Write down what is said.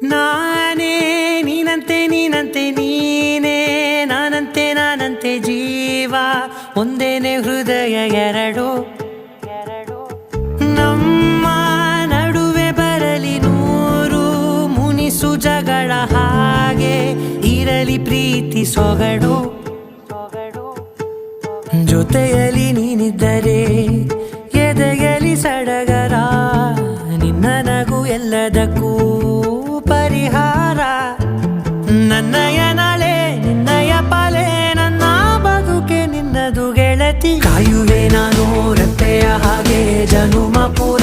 ನಾನೇ ನೀನಂತೆ ನೀನಂತೆ ನೀನೇ ನಾನಂತೆ ನಾನಂತೆ ಜೀವ ಒಂದೇನೆ ಹೃದಯ ಎರಡು ನಮ್ಮ ನಡುವೆ ಬರಲಿ ನೂರು ಮುನಿಸು ಜಗಳ ಹಾಗೆ ಇರಲಿ ಪ್ರೀತಿ ಸೊಗಡು ಜೊತೆಯಲ್ಲಿ ನೀನಿದ್ದರೆ ಎದೆಯಲಿ ಸಡಗರ ನಿನ್ನ ನಗು ಎಲ್ಲದಕ್ಕೂ ಪರಿಹಾರ ನನ್ನಯ ನಾಳೆ ನಿನ್ನಯ ಪಾಲೆ ನನ್ನ ಬದುಕೆ ನಿನ್ನದು ಗೆಳತಿ ಕಾಯುವೆ ನಾನು ರೆಪ್ಪೆಯ ಹಾಗೆ ಜನುಮ ಪೂರ